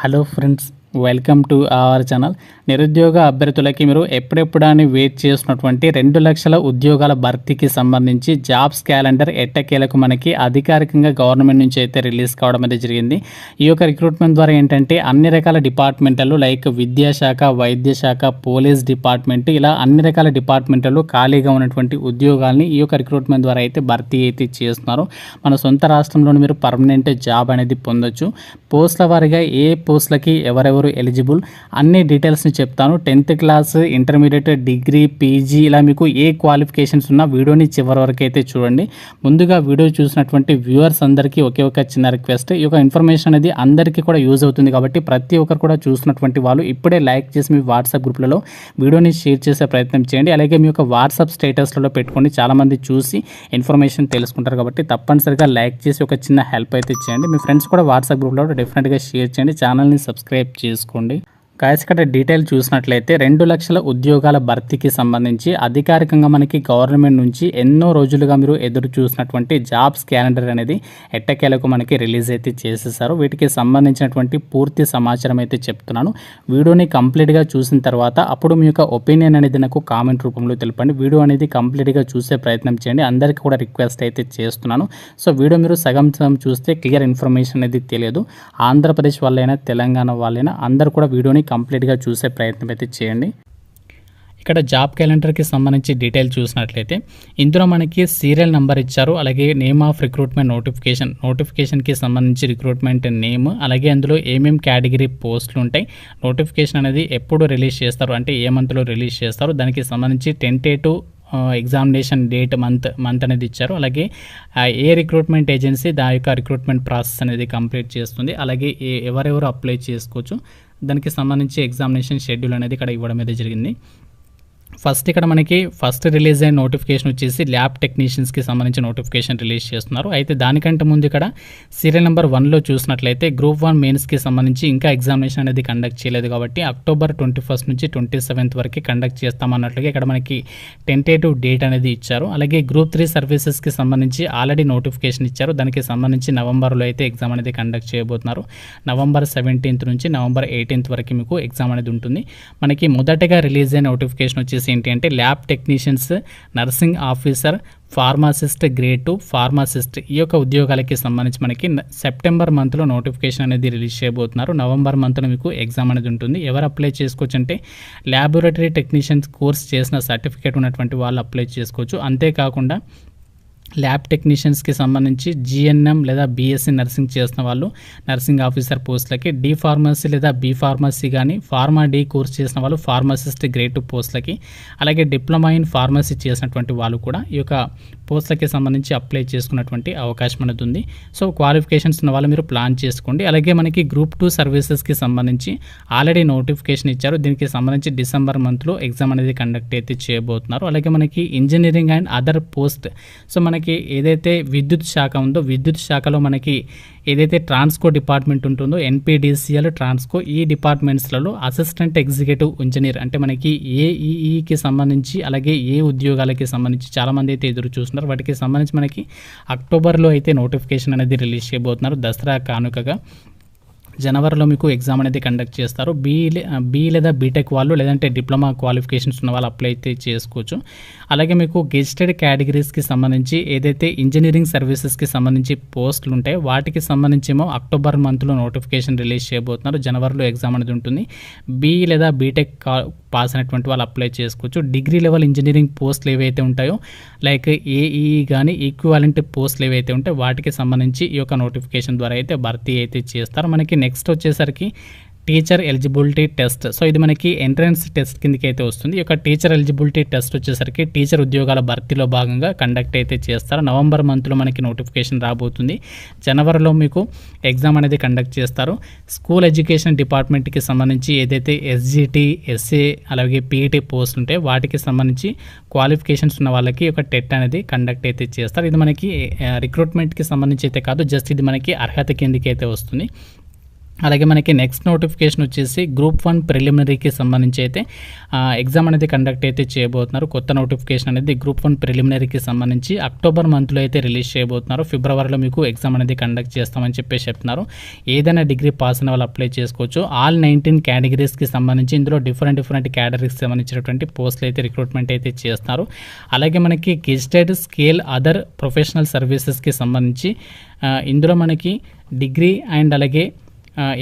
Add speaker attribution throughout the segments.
Speaker 1: Hello friends, welcome to our channel. నిరుద్యోగ అభ్యర్థులకి మీరు ఎప్పుడెప్పుడని వెయిట్ చేస్తున్నటువంటి 2 లక్షల ఉద్యోగాల భర్తీకి సంబంధించి జాబ్స్ క్యాలెండర్ ఎట్టకేలకు మనకి అధికారికంగా గవర్నమెంట్ నుంచి అయితే రిలీజ్ కావడం అయితే జరిగింది. ఈ యొక్క రిక్రూట్మెంట్ ద్వారా ఏంటంటే అన్ని రకాల డిపార్ట్మెంట్లు లైక్ విద్యాశాఖ, వైద్య శాఖ, పోలీస్ డిపార్ట్మెంట్ ఇలా అన్ని రకాల డిపార్ట్మెంట్లు ఖాళీగా ఉన్నటువంటి ఉద్యోగాల్ని ఈ యొక్క రిక్రూట్మెంట్ ద్వారా అయితే భర్తీ అయితే చేస్తున్నారు. మన సొంత రాష్ట్రంలోని మీరు పర్మనెంట్ జాబ్ అనేది పొందొచ్చు. పోస్టుల వారీగా ఏ పోస్టులకి ఎవరెవరు ఎలిజిబుల్ అన్ని డీటెయిల్స్ని చెప్తాను. 10th class, intermediate, degree, PG ఇలా మీకు ఏ క్వాలిఫికేషన్స్ ఉన్నా వీడియోని చివరి వరకు అయితే చూడండి. ముందుగా వీడియో చూసినటువంటి వ్యూవర్స్ అందరికీ ఒకే ఒక చిన్న రిక్వెస్ట్, ఈ యొక్క ఇన్ఫర్మేషన్ అనేది అందరికీ కూడా యూజ్ అవుతుంది కాబట్టి ప్రతి ఒక్కరు కూడా చూసినటువంటి వాళ్ళు ఇప్పుడే లైక్ చేసి మీ వాట్సాప్ గ్రూప్లలో వీడియోని షేర్ చేసే ప్రయత్నం చేయండి. అలాగే మీ యొక్క వాట్సాప్ స్టేటస్లలో పెట్టుకొని చాలామంది చూసి ఇన్ఫర్మేషన్ తెలుసుకుంటారు కాబట్టి తప్పనిసరిగా లైక్ చేసి ఒక చిన్న హెల్ప్ అయితే చేయండి. మీ ఫ్రెండ్స్ కూడా వాట్సాప్ గ్రూప్లో డెఫినెట్గా షేర్ చేయండి. ఛానల్ని సబ్స్క్రైబ్ చేసుకోండి. గాయస్, ఇక్కడ డీటెయిల్ చూసినట్లయితే 2 లక్షల ఉద్యోగాల భర్తీకి సంబంధించి అధికారికంగా మనకి గవర్నమెంట్ నుంచి ఎన్నో రోజులుగా మీరు ఎదురు చూసినటువంటి జాబ్స్ క్యాలెండర్ అనేది ఎట్టకేలకు మనకి రిలీజ్ అయితే చేసేసారు. వీటికి సంబంధించినటువంటి పూర్తి సమాచారం అయితే చెప్తున్నాను. వీడియోని కంప్లీట్గా చూసిన తర్వాత అప్పుడు మీ యొక్క ఒపీనియన్ అనేది నాకు కామెంట్ రూపంలో తెలపండి. వీడియో అనేది కంప్లీట్గా చూసే ప్రయత్నం చేయండి. అందరికీ కూడా రిక్వెస్ట్ అయితే చేస్తున్నాను. సో వీడియో మీరు సగం చూస్తే క్లియర్ ఇన్ఫర్మేషన్ అనేది తెలియదు. ఆంధ్రప్రదేశ్ వాళ్ళైనా తెలంగాణ వాళ్ళైనా అందరూ కూడా వీడియోని కంప్లీట్గా చూసే ప్రయత్నం అయితే చేయండి. ఇక్కడ జాబ్ క్యాలెండర్కి సంబంధించి డీటెయిల్ చూసినట్లయితే ఇందులో మనకి సీరియల్ నెంబర్ ఇచ్చారు. అలాగే నేమ్ ఆఫ్ రిక్రూట్మెంట్ నోటిఫికేషన్కి సంబంధించి రిక్రూట్మెంట్ నేమ్, అలాగే అందులో ఏమేమి కేటగిరీ పోస్టులు ఉంటాయి, నోటిఫికేషన్ అనేది ఎప్పుడు రిలీజ్ చేస్తారు అంటే ఏ మంత్లో రిలీజ్ చేస్తారు, దానికి సంబంధించి టెంటేటివ్ ఎగ్జామినేషన్ డేట్ మంత్ అనేది ఇచ్చారు. అలాగే ఏ రిక్రూట్మెంట్ ఏజెన్సీ దాని యొక్క రిక్రూట్మెంట్ ప్రాసెస్ అనేది కంప్లీట్ చేస్తుంది, అలాగే ఎవరెవరు అప్లై చేసుకోవచ్చు, దానికి సంబంధించి ఎగ్జామినేషన్ షెడ్యూల్ అనేది ఇక్కడ ఇవ్వడం అయితే జరిగింది. ఇక్కడ మనకి ఫస్ట్ రిలీజ్ అయిన నోటిఫికేషన్ వచ్చేసి ల్యాబ్ టెక్నీషియన్స్కి సంబంధించి నోటిఫికేషన్ రిలీజ్ చేస్తున్నారు. అయితే దానికంటే ముందు ఇక్కడ సీరియల్ నెంబర్ 1లో చూసినట్లయితే గ్రూప్ 1 మెయిన్స్కి సంబంధించి ఇంకా ఎగ్జామినేషన్ అనేది కండక్ట్ చేయలేదు కాబట్టి అక్టోబర్ 21 నుంచి 27 వరకు కండక్ట్ చేస్తామన్నట్లుగా ఇక్కడ మనకి టెంటేటివ్ డేట్ అనేది ఇచ్చారు. అలాగే గ్రూప్ 3 సర్వీసెస్కి సంబంధించి ఆల్రెడీ నోటిఫికేషన్ ఇచ్చారు. దానికి సంబంధించి నవంబర్లో అయితే ఎగ్జామ్ అనేది కండక్ట్ చేయబోతున్నారు. నవంబర్ 17 నుంచి నవంబర్ 18 వరకు మీకు ఎగ్జామ్ అనేది ఉంటుంది. మనకి మొదటగా రిలీజ్ అయిన నోటిఫికేషన్ వచ్చేసి ఏంటి అంటే lab technicians, nursing officer, pharmacist grade 2, pharmacist ఈ యొక్క ఉద్యోగాలకి సంబంధించి మనకి సెప్టెంబర్ మంత్లో నోటిఫికేషన్ అనేది రిలీజ్ చేయబోతున్నారు. నవంబర్ మంత్లో మీకు ఎగ్జామ్ అనేది ఉంటుంది. ఎవరు అప్లై చేసుకోవచ్చు అంటే ల్యాబొరేటరీ టెక్నీషియన్స్ కోర్స్ చేసిన సర్టిఫికేట్ ఉన్నటువంటి వాళ్ళు అప్లై చేసుకోవచ్చు. అంతేకాకుండా ల్యాబ్ టెక్నీషియన్స్కి సంబంధించి జిఎన్ఎం లేదా బీఎస్సీ నర్సింగ్ చేసిన వాళ్ళు నర్సింగ్ ఆఫీసర్ పోస్టులకి, డి ఫార్మసీ లేదా బీ ఫార్మసీ కానీ ఫార్మా డి కోర్స్ చేసిన వాళ్ళు ఫార్మసిస్ట్ గ్రేడ్ 2 పోస్టులకి, అలాగే డిప్లొమా ఇన్ ఫార్మసీ చేసినటువంటి వాళ్ళు కూడా ఈ యొక్క పోస్టులకి సంబంధించి అప్లై చేసుకున్నటువంటి అవకాశం అనేది ఉంది. సో క్వాలిఫికేషన్స్ ఉన్న వాళ్ళు మీరు ప్లాన్ చేసుకోండి. అలాగే మనకి గ్రూప్ 2 సర్వీసెస్కి సంబంధించి ఆల్రెడీ నోటిఫికేషన్ ఇచ్చారు. దీనికి సంబంధించి డిసెంబర్ మంత్లో ఎగ్జామ్ అనేది కండక్ట్ అయితే చేయబోతున్నారు. అలాగే మనకి engineering and other post, so మనకి ఏదైతే విద్యుత్ శాఖ ఉందో విద్యుత్ శాఖలో మనకి ఏదైతే ట్రాన్స్కో డిపార్ట్మెంట్ ఉంటుందో ఎన్పిడిసిఎల్, ట్రాన్స్కో ఈ డిపార్ట్మెంట్స్లలో అసిస్టెంట్ ఎగ్జిక్యూటివ్ ఇంజనీర్ అంటే మనకి ఏఈఈకి సంబంధించి అలాగే ఏ ఉద్యోగాలకి సంబంధించి చాలామంది అయితే ఎదురు చూస్తున్నారు. వాటికి సంబంధించి మనకి అక్టోబర్లో అయితే నోటిఫికేషన్ అనేది రిలీజ్ చేయబోతున్నారు. దసరా కానుకగా జనవరిలో మీకు ఎగ్జామ్ అనేది కండక్ట్ చేస్తారు. బీ లేదా బీటెక్ వాళ్ళు లేదంటే డిప్లొమా క్వాలిఫికేషన్స్ ఉన్న వాళ్ళు అప్లై అయితే చేసుకోవచ్చు. అలాగే మీకు గెజిటెడ్ కేటగిరీస్కి సంబంధించి ఏదైతే ఇంజనీరింగ్ సర్వీసెస్కి సంబంధించి పోస్టులు ఉంటాయో వాటికి సంబంధించి ఏమో అక్టోబర్ మంత్లో నోటిఫికేషన్ రిలీజ్ చేయబోతున్నారు. జనవరిలో ఎగ్జామ్ అనేది ఉంటుంది. బీ లేదా బీటెక్ పాస్ అయినటువంటి వాళ్ళు అప్లై చేసుకోవచ్చు. డిగ్రీ లెవెల్ ఇంజనీరింగ్ పోస్టులు ఏవైతే ఉంటాయో లైక్ ఏఈఈ కానీ ఈక్వాలెంట్ పోస్టులు ఏవైతే ఉంటాయో వాటికి సంబంధించి ఈ యొక్క నోటిఫికేషన్ ద్వారా అయితే భర్తీ అయితే చేస్తారు. మనకి నెక్స్ట్ వచ్చేసరికి టీచర్ ఎలిజిబిలిటీ టెస్ట్. సో ఇది మనకి ఎంట్రన్స్ టెస్ట్ కిందకి అయితే వస్తుంది. ఈ యొక్క టీచర్ ఎలిజిబిలిటీ టెస్ట్ వచ్చేసరికి టీచర్ ఉద్యోగాల భర్తీలో భాగంగా కండక్ట్ అయితే చేస్తారు. నవంబర్ మంత్లో మనకి నోటిఫికేషన్ రాబోతుంది. జనవరిలో మీకు ఎగ్జామ్ అనేది కండక్ట్ చేస్తారు. స్కూల్ ఎడ్యుకేషన్ డిపార్ట్మెంట్కి సంబంధించి ఏదైతే ఎస్జిటి, ఎస్ఏ అలాగే పీఈటీ పోస్టులు ఉంటాయి వాటికి సంబంధించి క్వాలిఫికేషన్స్ ఉన్న వాళ్ళకి ఒక టెట్ అనేది కండక్ట్ అయితే చేస్తారు. ఇది మనకి రిక్రూట్మెంట్కి సంబంధించి అయితే కాదు, జస్ట్ ఇది మనకి అర్హత కిందకి అయితే వస్తుంది. అలాగే మనకి నెక్స్ట్ నోటిఫికేషన్ వచ్చేసి గ్రూప్ 1 ప్రిలిమినరీకి సంబంధించి అయితే ఎగ్జామ్ అనేది కండక్ట్ అయితే చేయబోతున్నారు. కొత్త నోటిఫికేషన్ అనేది గ్రూప్ 1 ప్రిలిమినరీకి సంబంధించి అక్టోబర్ మంత్లో అయితే రిలీజ్ చేయబోతున్నారు. ఫిబ్రవరిలో మీకు ఎగ్జామ్ అనేది కండక్ట్ చేస్తామని చెప్పేసి చెప్తున్నారు. ఏదైనా డిగ్రీ పాస్ అయిన వాళ్ళు అప్లై చేసుకోవచ్చు. ఆల్ 19 కేటగిరీస్కి సంబంధించి ఇందులో డిఫరెంట్ కేటగిరీస్కి సంబంధించినటువంటి పోస్టులు అయితే రిక్రూట్మెంట్ అయితే చేస్తారు. అలాగే మనకి గెజిటెడ్ స్కేల్ అదర్ ప్రొఫెషనల్ సర్వీసెస్కి సంబంధించి ఇందులో మనకి డిగ్రీ అండ్ అలాగే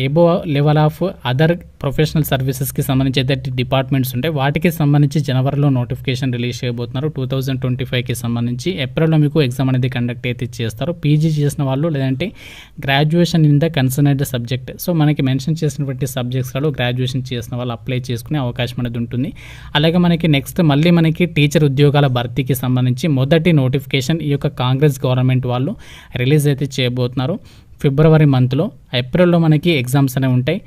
Speaker 1: above level of other professional సర్వీసెస్కి సంబంధించి ఏదైతే డిపార్ట్మెంట్స్ ఉంటాయి వాటికి సంబంధించి జనవరిలో నోటిఫికేషన్ రిలీజ్ చేయబోతున్నారు. 2025కి సంబంధించి ఏప్రిల్లో మీకు ఎగ్జామ్ అనేది కండక్ట్ అయితే చేస్తారు. పీజీ చేసిన వాళ్ళు లేదంటే graduation in the concerned subject, so మనకి మెన్షన్ చేసినటువంటి సబ్జెక్ట్స్లలో గ్రాడ్యుయేషన్ చేసిన వాళ్ళు అప్లై చేసుకునే అవకాశం అనేది ఉంటుంది. అలాగే మనకి నెక్స్ట్ మళ్ళీ మనకి టీచర్ ఉద్యోగాల భర్తీకి సంబంధించి మొదటి నోటిఫికేషన్ ఈ యొక్క కాంగ్రెస్ గవర్నమెంట్ వాళ్ళు రిలీజ్ అయితే చేయబోతున్నారు ఫిబ్రవరి మంత్లో. ఏప్రిల్లో మనకి ఎగ్జామ్స్ అనేవి ఉంటాయి.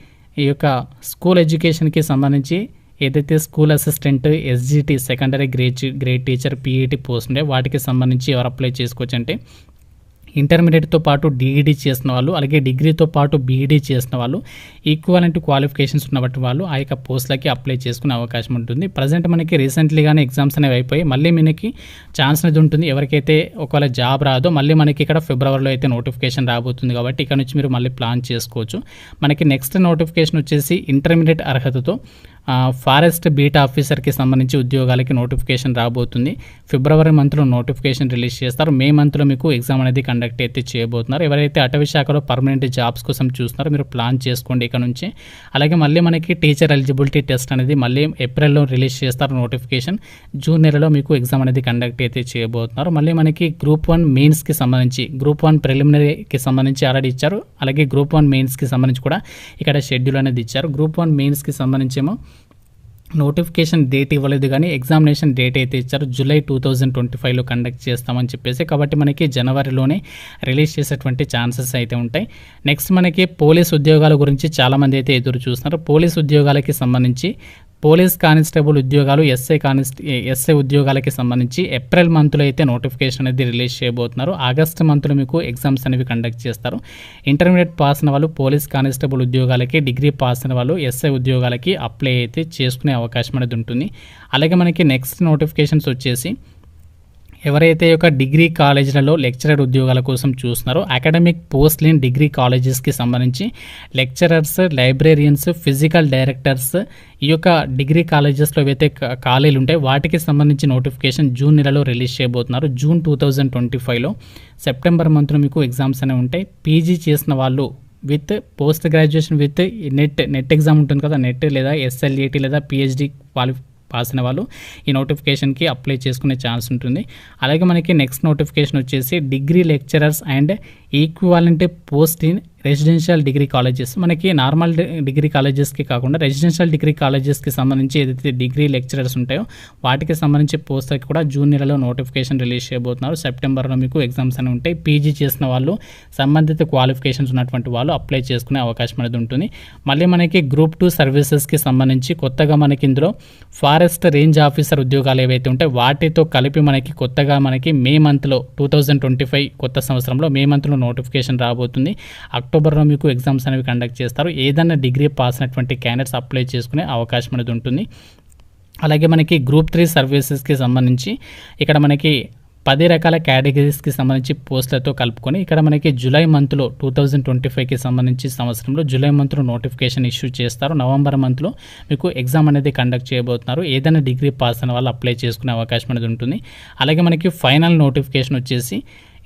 Speaker 1: ఈ యొక్క స్కూల్ ఎడ్యుకేషన్కి సంబంధించి ఏదైతే school assistant, SGT secondary grade teacher, PET post ఉండే వాటికి సంబంధించి ఎవరు అప్లై చేసుకోవచ్చు అంటే ఇంటర్మీడియట్తో పాటు డిఈడి చేసిన వాళ్ళు, అలాగే డిగ్రీతో పాటు బీఈడి చేసిన వాళ్ళు, ఈక్వాలెంట్ క్వాలిఫికేషన్స్ ఉన్నటువంటి వాళ్ళు ఆ యొక్క పోస్టులకి అప్లై చేసుకునే అవకాశం ఉంటుంది. ప్రజెంట్ మనకి రీసెంట్లీగానే ఎగ్జామ్స్ అనేవి అయిపోయి మళ్ళీ మనకి ఛాన్స్ అనేది ఉంటుంది. ఎవరికైతే ఒకవేళ జాబ్ రాదో మళ్ళీ మనకి ఇక్కడ ఫిబ్రవరిలో అయితే నోటిఫికేషన్ రాబోతుంది కాబట్టి ఇక్కడ నుంచి మీరు మళ్ళీ ప్లాన్ చేసుకోవచ్చు. మనకి నెక్స్ట్ నోటిఫికేషన్ వచ్చేసి ఇంటర్మీడియట్ అర్హతతో ఫారెస్ట్ బీట్ ఆఫీసర్కి సంబంధించి ఉద్యోగాలకి నోటిఫికేషన్ రాబోతుంది. ఫిబ్రవరి మంత్లో నోటిఫికేషన్ రిలీజ్ చేస్తారు. మే మంత్లో మీకు ఎగ్జామ్ అనేది కండక్ట్ అయితే చేయబోతున్నారు. ఎవరైతే అటవీ శాఖలో పర్మనెంట్ జాబ్స్ కోసం చూస్తున్నారో మీరు ప్లాన్ చేసుకోండి ఇక్కడ నుంచి. అలాగే మళ్ళీ మనకి టీచర్ ఎలిజిబిలిటీ టెస్ట్ అనేది మళ్ళీ ఏప్రిల్లో రిలీజ్ చేస్తారు నోటిఫికేషన్. జూన్ నెలలో మీకు ఎగ్జామ్ అనేది కండక్ట్ అయితే చేయబోతున్నారు. మళ్ళీ మనకి గ్రూప్ 1 మెయిన్స్కి సంబంధించి గ్రూప్ 1 ప్రిలిమినరీకి సంబంధించి ఆల్రెడీ ఇచ్చారు. అలాగే గ్రూప్ 1 మెయిన్స్కి సంబంధించి కూడా ఇక్కడ షెడ్యూల్ అనేది ఇచ్చారు. గ్రూప్ 1 మెయిన్స్కి సంబంధించి ఏమో నోటిఫికేషన్ డేట్ ఇవ్వలేదు కానీ ఎగ్జామినేషన్ డేట్ అయితే ఇచ్చారు. జూలై 2025లో కండక్ట్ చేస్తామని చెప్పేసి, కాబట్టి మనకి జనవరిలోనే రిలీజ్ చేసేటువంటి ఛాన్సెస్ అయితే ఉంటాయి. నెక్స్ట్ మనకి పోలీస్ ఉద్యోగాల గురించి చాలామంది అయితే ఎదురు చూస్తున్నారు. పోలీస్ ఉద్యోగాలకి సంబంధించి పోలీస్ కానిస్టేబుల్ ఉద్యోగాలు, ఎస్ఐ ఉద్యోగాలకి సంబంధించి ఏప్రిల్ మంత్లో అయితే నోటిఫికేషన్ అనేది రిలీజ్ చేయబోతున్నారు. ఆగస్టు మంత్లో మీకు ఎగ్జామ్స్ అనేవి కండక్ట్ చేస్తారు. ఇంటర్మీడియట్ పాస్ అయిన వాళ్ళు పోలీస్ కానిస్టేబుల్ ఉద్యోగాలకి, డిగ్రీ పాస్ అయిన వాళ్ళు ఎస్ఐ ఉద్యోగాలకి అప్లై అయితే చేసుకునే అవకాశం అనేది ఉంటుంది. అలాగే మనకి నెక్స్ట్ నోటిఫికేషన్స్ వచ్చేసి ఎవరైతే యొక్క డిగ్రీ కాలేజీలలో లెక్చరర్ ఉద్యోగాల కోసం చూస్తున్నారో అకాడమిక్ పోస్ట్లు ఇన్ డిగ్రీ కాలేజెస్కి సంబంధించి లెక్చరర్స్, లైబ్రేరియన్స్, ఫిజికల్ డైరెక్టర్స్ ఈ యొక్క డిగ్రీ కాలేజెస్లో ఏవైతే ఖాళీలు ఉంటాయి వాటికి సంబంధించి నోటిఫికేషన్ జూన్ నెలలో రిలీజ్ చేయబోతున్నారు. జూన్ 2025లో. సెప్టెంబర్ మంత్లో మీకు ఎగ్జామ్స్ అనేవి ఉంటాయి. పీజీ చేసిన వాళ్ళు with post graduation with net exam ఉంటుంది కదా, నెట్ లేదా ఎస్ఎల్ఏటి లేదా పిహెచ్డి పాస్ అయిన వాళ్ళు ఈ నోటిఫికేషన్కి అప్లై చేసుకునే ఛాన్స్ ఉంటుంది. అలాగే మనకి నెక్స్ట్ నోటిఫికేషన్ వచ్చేసి degree lecturers and equivalent post in residential degree colleges. మనకి నార్మల్ డిగ్రీ కాలేజెస్కి కాకుండా రెసిడెన్షియల్ డిగ్రీ కాలేజెస్కి సంబంధించి ఏదైతే డిగ్రీ లెక్చరర్స్ ఉంటాయో వాటికి సంబంధించి పోస్ట్కి కూడా జూన్ నెలలో నోటిఫికేషన్ రిలీజ్ చేయబోతున్నారు. సెప్టెంబర్లో మీకు ఎగ్జామ్స్ అనేవి ఉంటాయి. పీజీ చేసిన వాళ్ళు, సంబంధిత క్వాలిఫికేషన్స్ ఉన్నటువంటి వాళ్ళు అప్లై చేసుకునే అవకాశం అనేది ఉంటుంది. మళ్ళీ మనకి గ్రూప్ 2 సర్వీసెస్కి సంబంధించి కొత్తగా మనకి ఇందులో ఫారెస్ట్ రేంజ్ ఆఫీసర్ ఉద్యోగాలు ఏవైతే ఉంటాయో వాటితో కలిపి మనకి కొత్తగా మనకి మే మంత్లో 2025 కొత్త సంవత్సరంలో మే మంత్లో నోటిఫికేషన్ రాబోతుంది. అక్టోబర్లో మీకు ఎగ్జామ్స్ అనేవి కండక్ట్ చేస్తారు. ఏదైనా డిగ్రీ పాస్ అయినటువంటి క్యాండిడేట్స్ అప్లై చేసుకునే అవకాశం అనేది ఉంటుంది. అలాగే మనకి గ్రూప్ 3 సర్వీసెస్కి సంబంధించి ఇక్కడ మనకి 10 రకాల కేటగిరీస్కి సంబంధించి పోస్టులతో కలుపుకొని ఇక్కడ మనకి జూలై మంత్లో 2025కి సంబంధించి సంవత్సరంలో జూలై మంత్లో నోటిఫికేషన్ ఇష్యూ చేస్తారు. నవంబర్ మంత్లో మీకు ఎగ్జామ్ అనేది కండక్ట్ చేయబోతున్నారు. ఏదైనా డిగ్రీ పాస్ అయిన వాళ్ళు అప్లై చేసుకునే అవకాశం అనేది ఉంటుంది. అలాగే మనకి ఫైనల్ నోటిఫికేషన్ వచ్చేసి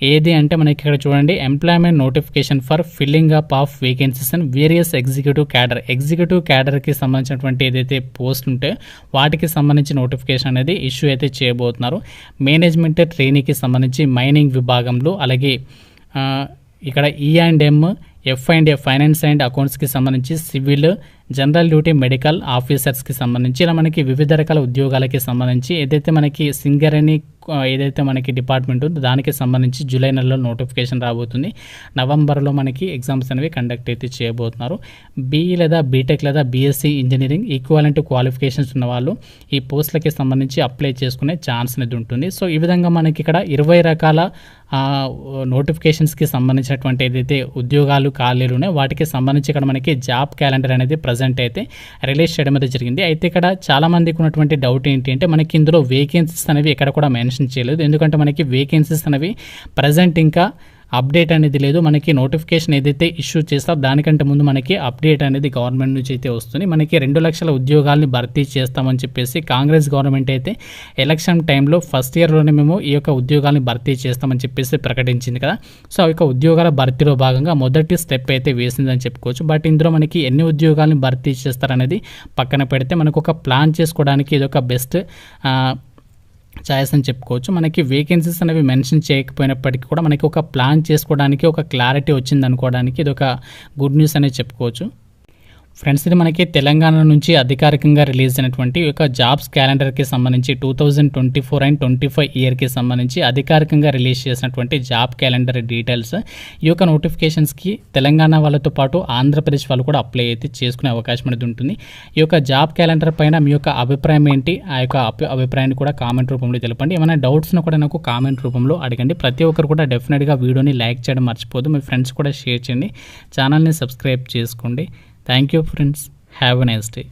Speaker 1: ఏది అంటే మనకి ఇక్కడ చూడండి, employment notification for filling up of vacancies and various executive క్యాడర్కి సంబంధించినటువంటి ఏదైతే పోస్టులు ఉంటాయో వాటికి సంబంధించి నోటిఫికేషన్ అనేది ఇష్యూ అయితే చేయబోతున్నారు. మేనేజ్మెంట్ ట్రైనీకి సంబంధించి మైనింగ్ విభాగంలో, అలాగే ఇక్కడ E&M, F&A ఫైనాన్స్ అండ్ అకౌంట్స్కి సంబంధించి సివిల్, జనరల్ డ్యూటీ, మెడికల్ ఆఫీసర్స్కి సంబంధించి ఇలా మనకి వివిధ రకాల ఉద్యోగాలకి సంబంధించి ఏదైతే మనకి సింగరేణి ఏదైతే మనకి డిపార్ట్మెంట్ ఉందో దానికి సంబంధించి జూలై నెలలో నోటిఫికేషన్ రాబోతుంది. నవంబర్లో మనకి ఎగ్జామ్స్ అనేవి కండక్ట్ అయితే చేయబోతున్నారు. బీఈ లేదా బీటెక్ లేదా బీఎస్సీ ఇంజనీరింగ్ ఈక్వాలెంట్ క్వాలిఫికేషన్స్ ఉన్న వాళ్ళు ఈ పోస్టులకి సంబంధించి అప్లై చేసుకునే ఛాన్స్ అనేది ఉంటుంది. సో ఈ విధంగా మనకి ఇక్కడ 20 రకాల నోటిఫికేషన్స్కి సంబంధించినటువంటి ఏదైతే ఉద్యోగాలు ఖాళీలు ఉన్నాయి. వాటికి సంబంధించి ఇక్కడ మనకి జాబ్ క్యాలెండర్ అనేది ప్రజెంట్ అయితే రిలీజ్ చేయడం అనేది జరిగింది. అయితే ఇక్కడ చాలామందికి ఉన్నటువంటి డౌట్ ఏంటి అంటే మనకి ఇందులో వేకెన్సీస్ అనేవి ఎక్కడ కూడా మెన్షన్ చేయలేదు. ఎందుకంటే మనకి వేకెన్సీస్ అనేవి ప్రజెంట్ ఇంకా అప్డేట్ అనేది లేదు. మనకి నోటిఫికేషన్ ఏదైతే ఇష్యూ చేస్తారో దానికంటే ముందు మనకి అప్డేట్ అనేది గవర్నమెంట్ నుంచి అయితే వస్తుంది. మనకి 2 లక్షల ఉద్యోగాల్ని భర్తీ చేస్తామని చెప్పేసి కాంగ్రెస్ గవర్నమెంట్ అయితే ఎలక్షన్ టైంలో ఫస్ట్ ఇయర్లోనే మేము ఈ యొక్క ఉద్యోగాల్ని భర్తీ చేస్తామని చెప్పేసి ప్రకటించింది కదా. సో ఆ యొక్క ఉద్యోగాల భర్తీలో భాగంగా మొదటి స్టెప్ అయితే వేసిందని చెప్పుకోవచ్చు. బట్ ఇందులో మనకి ఎన్ని ఉద్యోగాల్ని భర్తీ చేస్తారనేది పక్కన పెడితే మనకు ఒక ప్లాన్ చేసుకోవడానికి ఇది ఒక బెస్ట్ చాయిస్ అని చెప్పుకోవచ్చు. మనకి వేకెన్సీస్ అనేవి మెన్షన్ చేయకపోయినప్పటికీ కూడా మనకి ఒక ప్లాన్ చేసుకోవడానికి ఒక క్లారిటీ వచ్చింది అనుకోవడానికి ఇది ఒక గుడ్ న్యూస్ అనేది చెప్పుకోవచ్చు. ఫ్రెండ్స్, ఇది మనకి తెలంగాణ నుంచి అధికారికంగా రిలీజ్ అయినటువంటి ఒక జాబ్స్ క్యాలెండర్కి సంబంధించి 2024 అండ్ 25 ఇయర్కి సంబంధించి అధికారికంగా రిలీజ్ చేసినటువంటి జాబ్ క్యాలెండర్ డీటెయిల్స్. ఈ యొక్క నోటిఫికేషన్స్కి తెలంగాణ వాళ్ళతో పాటు ఆంధ్రప్రదేశ్ వాళ్ళు కూడా అప్లై అయితే చేసుకునే అవకాశం అనేది ఉంటుంది. ఈ యొక్క జాబ్ క్యాలెండర్ పైన మీ యొక్క అభిప్రాయం ఏంటి, ఆ యొక్క అభిప్రాయాన్ని కూడా కామెంట్ రూపంలో తెలపండి. ఏమైనా డౌట్స్ను కూడా నాకు కామెంట్ రూపంలో అడగండి. ప్రతి ఒక్కరు కూడా డెఫినెట్గా వీడియోని లైక్ చేయడం మర్చిపోదు. మీ ఫ్రెండ్స్ కూడా షేర్ చేయండి. ఛానల్ని సబ్స్క్రైబ్ చేసుకోండి. Thank you friends. Have a nice day.